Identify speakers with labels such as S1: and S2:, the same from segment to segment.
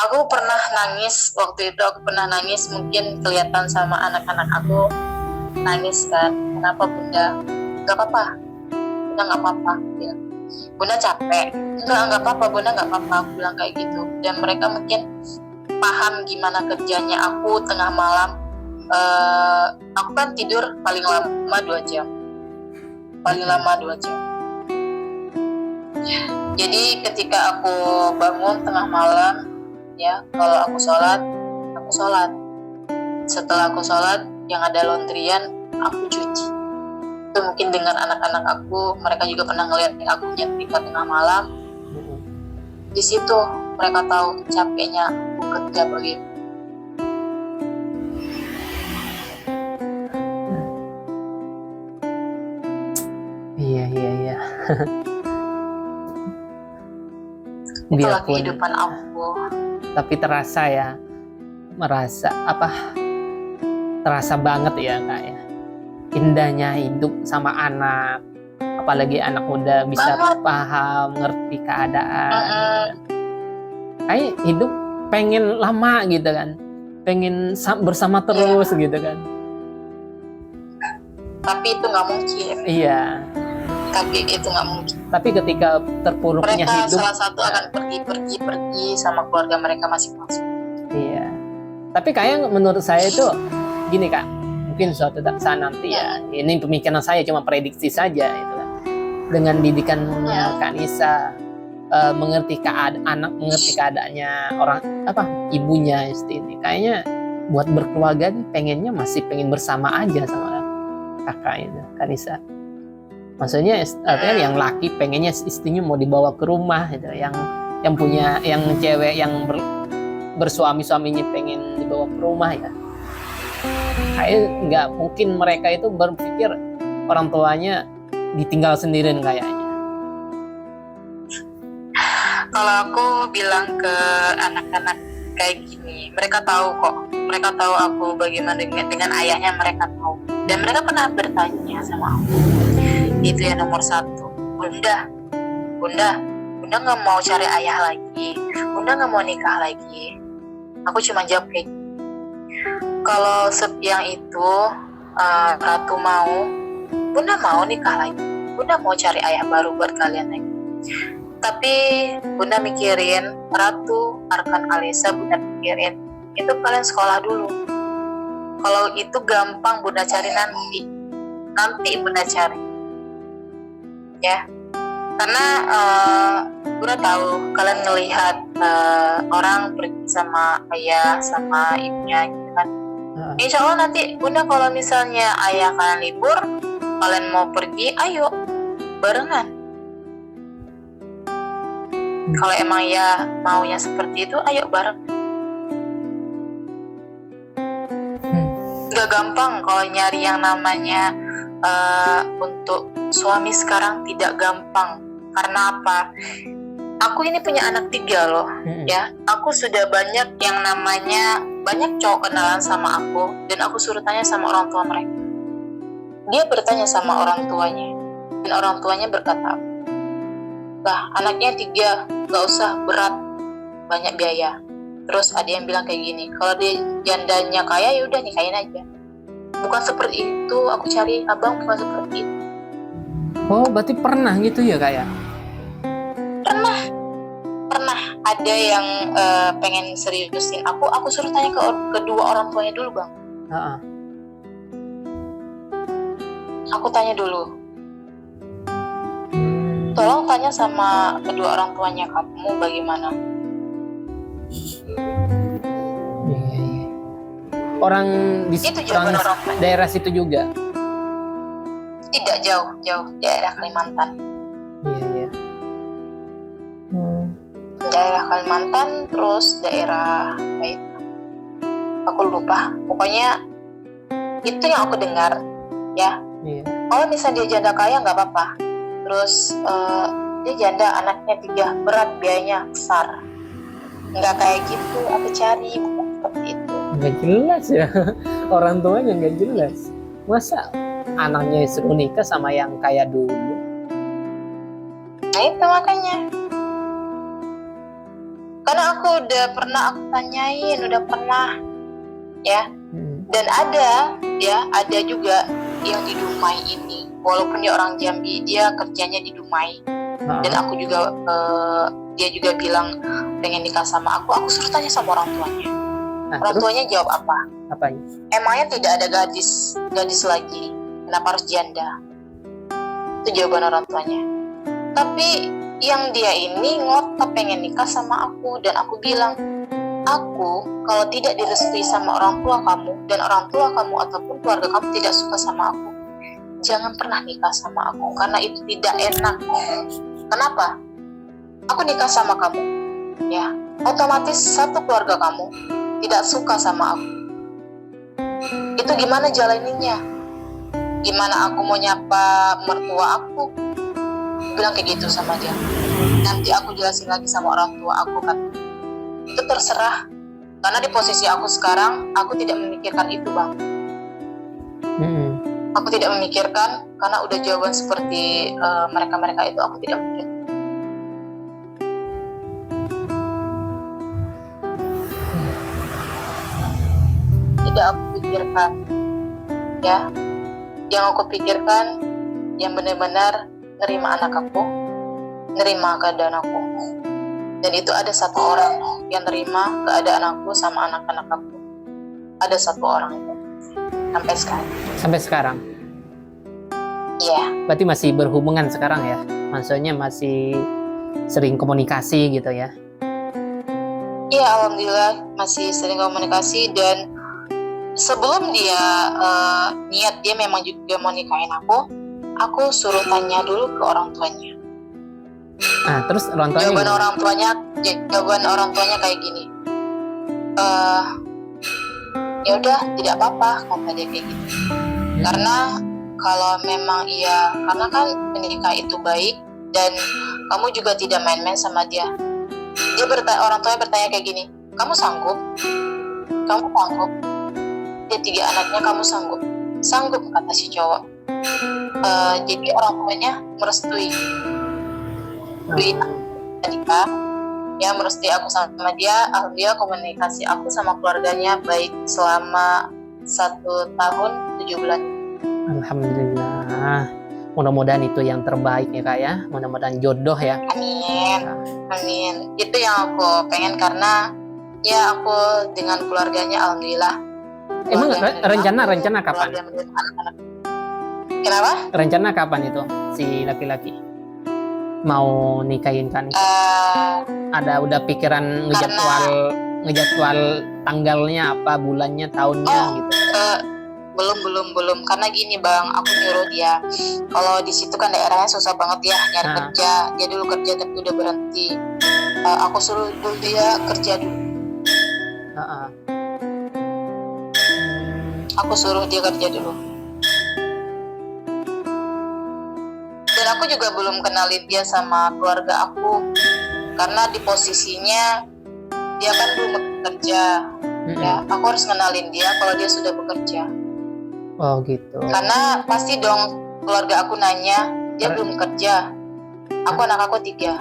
S1: Aku pernah nangis waktu itu, mungkin kelihatan sama anak-anak aku nangis kan. Kenapa bunda? Gak apa-apa, bunda gak apa-apa ya. Bunda capek, nggak apa-apa bunda, nggak apa-apa, aku bilang kayak gitu. Dan mereka mungkin paham gimana kerjanya aku tengah malam. Aku kan tidur paling lama 2 jam, jadi ketika aku bangun tengah malam ya, kalau aku sholat. Setelah aku sholat, yang ada laundryan aku cuci. Itu mungkin dengan anak-anak aku, mereka juga pernah ngeliat aku nyetrika tengah malam. Di situ mereka tahu capeknya aku kerja begitu.
S2: Iya.
S1: Itulah
S2: Biarpun,
S1: kehidupan aku.
S2: tapi terasa banget ya Kak ya, indahnya hidup sama anak, apalagi anak muda bisa
S1: Banget.
S2: paham, ngerti keadaan. Kayak hidup pengen lama gitu kan, pengen bersama terus gitu kan.
S1: Tapi itu nggak mungkin.
S2: Iya. Tapi ketika terpuruknya
S1: mereka
S2: hidup,
S1: salah satu akan pergi sama keluarga mereka masing-masing.
S2: Iya. Tapi kayak menurut saya itu gini Kak, mungkin suatu saat nanti ya, ini pemikiran saya cuma prediksi saja itu kan. Dengan didikannya Kak Nisa, mengerti keadaannya orang ibunya ini, kayaknya buat berkeluarga nih pengennya masih pengen bersama aja sama kakak itu Kak Nisa. Maksudnya artinya yang laki pengennya istrinya mau dibawa ke rumah gitu, yang cewek yang bersuaminya pengen dibawa ke rumah ya. Kayak nggak mungkin mereka itu berpikir orang tuanya ditinggal sendirian kayaknya.
S1: Kalau aku bilang ke anak-anak kayak gini, mereka tahu aku bagaimana dengan ayahnya, mereka tahu. Dan mereka pernah bertanya sama aku, itu yang nomor 1, bunda nggak mau cari ayah lagi, bunda nggak mau nikah lagi. Aku cuma jawab kayak, kalau yang itu Ratu mau, bunda mau nikah lagi, bunda mau cari ayah baru buat kalian lagi. Tapi bunda mikirin Ratu, Arkan, Alisa, bunda mikirin itu kalian sekolah dulu. Kalau itu gampang bunda cari nanti bunda cari ya. Karena bunda tahu kalian ngelihat orang pergi sama ayah sama ibunya gitu kan. Insya Allah nanti bunda kalau misalnya ayah kalian libur, kalian mau pergi, ayo barengan. Kalau emang ya maunya seperti itu, ayo bareng. Gak gampang kalau nyari yang namanya untuk suami sekarang, tidak gampang. Karena apa? Aku ini punya anak 3 loh, ya. Aku sudah banyak yang namanya banyak cowok kenalan sama aku, dan aku suruh tanya sama orang tua mereka. Dia bertanya sama orang tuanya, dan orang tuanya berkata, "Bah, anaknya 3, gak usah berat, banyak biaya." Terus ada yang bilang kayak gini, kalau dia jandanya kaya ya udah nikahin aja. Bukan seperti itu aku cari, abang, bukan seperti itu.
S2: Oh, berarti pernah gitu ya Kak ya?
S1: Pernah ada yang pengen seriusin aku suruh tanya ke kedua orang tuanya dulu, bang. Aku tanya dulu, tolong tanya sama kedua orang tuanya kamu bagaimana.
S2: Orang di daerah situ juga?
S1: Tidak, jauh daerah Kalimantan.
S2: Iya.
S1: Daerah Kalimantan, terus daerah aku lupa, pokoknya itu yang aku dengar ya. Kalau misalnya dia janda kaya nggak apa-apa, terus dia janda anaknya 3, berat biayanya besar, nggak kayak gitu aku cari, bukan seperti itu.
S2: Nggak jelas ya, orang tuanya nggak jelas. Masa anaknya suruh nikah sama yang kaya dulu?
S1: Nah itu makanya, kan karena aku udah pernah aku tanyain, udah pernah ya. Dan ada juga yang di Dumai ini, walaupun dia orang Jambi, dia kerjanya di Dumai. Dan aku juga dia juga bilang pengen nikah sama aku suruh tanya sama orang tuanya. Orang tuanya jawab apa?
S2: Apanya?
S1: Emangnya tidak ada gadis lagi, kenapa harus janda? Itu jawaban orang tuanya. Tapi yang dia ini ngotot pengen nikah sama aku, dan aku bilang, aku kalau tidak direstui sama orang tua kamu, dan orang tua kamu ataupun keluarga kamu tidak suka sama aku, jangan pernah nikah sama aku, karena itu tidak enak. Kenapa? Aku nikah sama kamu, ya, otomatis satu keluarga kamu tidak suka sama aku. Itu gimana jalaninnya? Gimana aku mau nyapa mertua aku? Bilang kayak gitu sama dia. Nanti aku jelasin lagi sama orang tua aku, kan. Itu terserah. Karena di posisi aku sekarang, aku tidak memikirkan itu, Bang. Aku tidak memikirkan, karena udah jawaban seperti mereka-mereka itu, aku tidak memikirkan. Tidak aku pikirkan, ya. Yang aku pikirkan, yang benar-benar nerima anak aku, nerima keadaan aku. Dan itu ada satu orang yang nerima keadaan aku sama anak-anak aku. Ada satu orang itu. Sampai sekarang.
S2: Sampai sekarang?
S1: Iya.
S2: Berarti masih berhubungan sekarang ya? Maksudnya masih sering komunikasi gitu ya?
S1: Iya, alhamdulillah masih sering komunikasi. Dan sebelum dia niat dia memang juga mau nikahin aku suruh tanya dulu ke orang tuanya.
S2: Nah, terus orang tuanya
S1: jawaban orang tuanya kayak gini. Ya udah, tidak apa-apa, kata dia kayak gitu. Karena kalau memang karena kan menikah itu baik, dan kamu juga tidak main-main sama dia. Orang tuanya bertanya kayak gini, kamu sanggup? Kamu sanggup? Dia 3 anaknya, kamu sanggup? Sanggup, kata si cowok. Jadi orang tuanya merestui. Nikah, ya, merestui aku sama dia. Alhamdulillah komunikasi aku sama keluarganya baik selama 1 tahun 7 bulan.
S2: Alhamdulillah. Mudah-mudahan itu yang terbaik ya Kak ya. Mudah-mudahan jodoh ya.
S1: Amin. Itu yang aku pengen, karena ya aku dengan keluarganya alhamdulillah.
S2: Emang rencana kapan?
S1: Kenapa?
S2: Rencana kapan itu si laki-laki mau nikahin kan? Ada udah pikiran ngejadwal tanggalnya apa, bulannya, tahunnya gitu?
S1: Belum. Karena gini Bang, aku nyuruh dia. Kalau di situ kan daerahnya susah banget ya nyari kerja. Dia dulu kerja tapi udah berhenti. Aku suruh dulu dia kerja dulu. Aku suruh dia kerja dulu. Dan aku juga belum kenalin dia sama keluarga aku, karena di posisinya dia kan belum bekerja. Ya, aku harus kenalin dia kalau dia sudah bekerja.
S2: Oh gitu.
S1: Karena pasti dong keluarga aku nanya, dia belum kerja. Anak aku 3.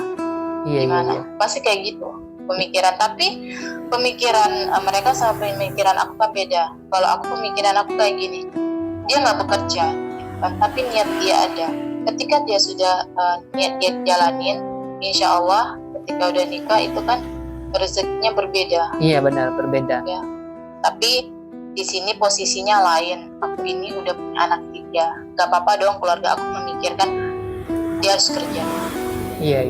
S1: Gimana? Iya. Pasti kayak gitu pemikiran. Tapi pemikiran mereka sama pemikiran aku kan beda. Kalau aku pemikiran aku kayak gini, dia nggak bekerja, kan? Tapi niat dia ada. Ketika dia sudah niat dia jalanin, insya Allah ketika udah nikah itu kan rezekinya berbeda. Iya benar, berbeda. Ya. Tapi di sini posisinya lain. Aku ini udah punya anak 3. Gak apa-apa dong keluarga aku memikirkan dia harus kerja. Iya.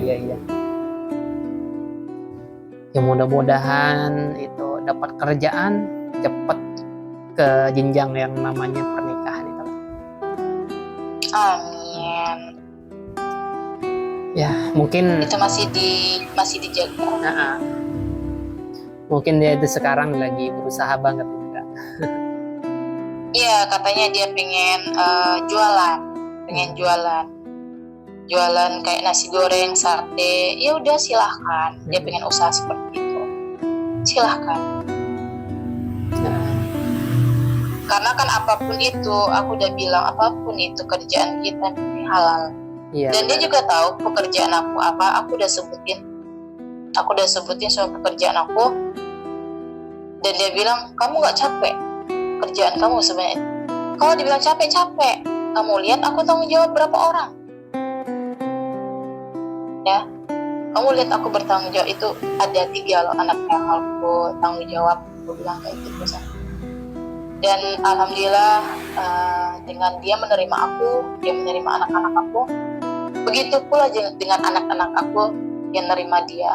S2: Ya mudah-mudahan itu dapat kerjaan, cepat ke jenjang yang namanya pernikahan itu.
S1: Amin.
S2: Ya mungkin
S1: itu masih dijaga.
S2: Mungkin dia itu sekarang lagi berusaha banget juga.
S1: Iya, katanya dia pengen jualan kayak nasi goreng, sate. Ya udah silahkan, dia pengen usaha seperti itu, silahkan. Karena kan apapun itu, aku udah bilang apapun itu kerjaan kita halal. Iya. Dan dia juga tahu pekerjaan aku apa, aku udah sebutin. Aku udah sebutin semua pekerjaan aku, dan dia bilang, kamu nggak capek kerjaan kamu sebenarnya? Kalau dibilang capek, kamu lihat aku tanggung jawab berapa orang, ya. Kamu lihat aku bertanggung jawab, itu ada 3 loh anak yang aku tanggung jawab. Aku bilang kayak gitu. Dan alhamdulillah dengan dia menerima aku, dia menerima anak-anak aku, begitu pula dengan anak-anak aku yang menerima dia.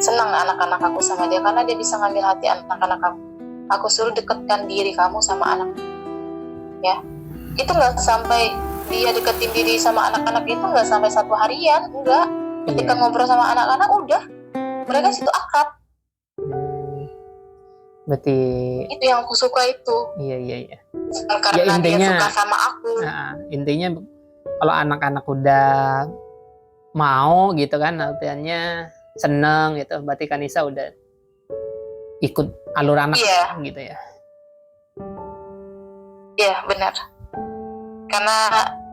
S1: Senang anak-anak aku sama dia karena dia bisa ngambil hati anak-anak aku. Aku suruh dekatkan diri kamu sama anak, ya. Itu nggak sampai dia deketin diri sama anak-anak, itu nggak sampai 1 harian, enggak. Ketika ngobrol sama anak-anak udah, mereka situ akrab.
S2: Berarti
S1: Itu yang aku suka itu.
S2: iya.
S1: Karena
S2: Ya, intinya,
S1: dia suka sama aku.
S2: Nah, intinya kalau anak-anak udah mau gitu kan, artinya seneng gitu, berarti Kanisa udah ikut alur anak gitu ya.
S1: Iya, benar. Karena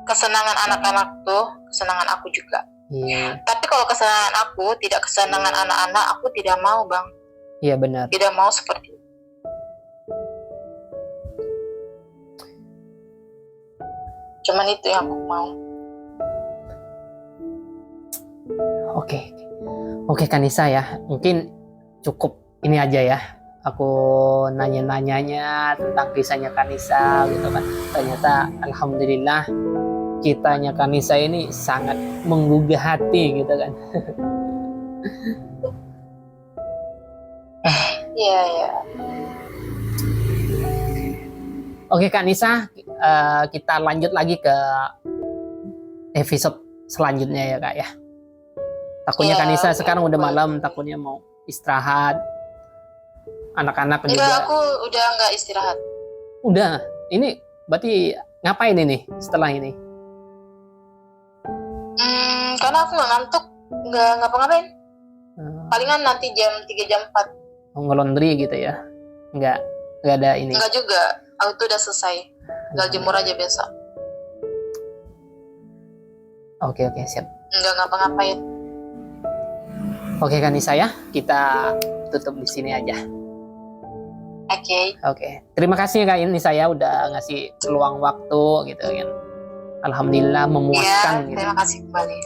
S1: kesenangan anak-anak tuh kesenangan aku juga.
S2: Iya.
S1: Tapi kalau kesenangan aku tidak kesenangan anak-anak, aku tidak mau, Bang.
S2: Iya benar.
S1: Tidak mau seperti itu. Cuman itu yang aku mau.
S2: Oke Kanisa ya, mungkin cukup ini aja ya. Aku nanya-nanyanya tentang kisahnya Kanisa gitu kan. Ternyata alhamdulillah kitanya Kanisa ini sangat menggugah hati gitu kan.
S1: Iya.
S2: Oke Kanisa, kita lanjut lagi ke episode selanjutnya ya Kak ya. Takutnya Kanisa sekarang udah malam, takutnya mau istirahat. Anak-anak juga.
S1: Enggak, aku udah nggak istirahat.
S2: Udah, ini berarti ngapain ini setelah ini?
S1: Karena aku nggak ngantuk, nggak ngapa-ngapain. Palingan nanti jam 3 jam 4.
S2: Ngelondri gitu ya? Nggak ada ini?
S1: Enggak juga, aku tuh udah selesai. Tinggal jemur aja besok.
S2: Oke, siap.
S1: Nggak ngapa-ngapain.
S2: Oke Kanisa ya, kita tutup di sini aja. Oke. Terima kasih Kak Nisa ya udah ngasih peluang waktu gitu kan. Alhamdulillah memuaskan.
S1: Ya, terima kasih kembali.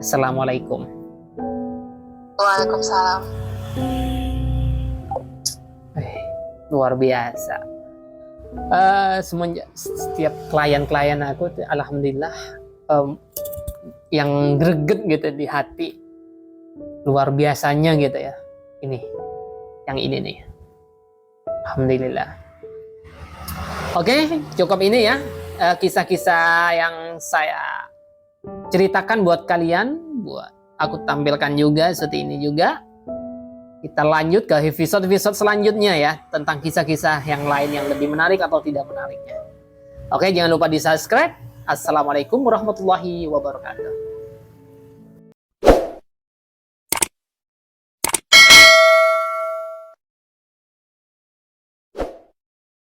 S2: Assalamualaikum.
S1: Waalaikumsalam.
S2: Luar biasa. Semenjak setiap klien-klien aku alhamdulillah yang greget gitu di hati, luar biasanya gitu ya. Yang ini nih. Alhamdulillah. Oke, cukup ini ya kisah-kisah yang saya ceritakan buat kalian, buat aku tampilkan juga seperti ini juga. Kita lanjut ke episode selanjutnya ya, tentang kisah-kisah yang lain yang lebih menarik atau tidak menariknya. Oke, jangan lupa di subscribe. Assalamualaikum warahmatullahi wabarakatuh.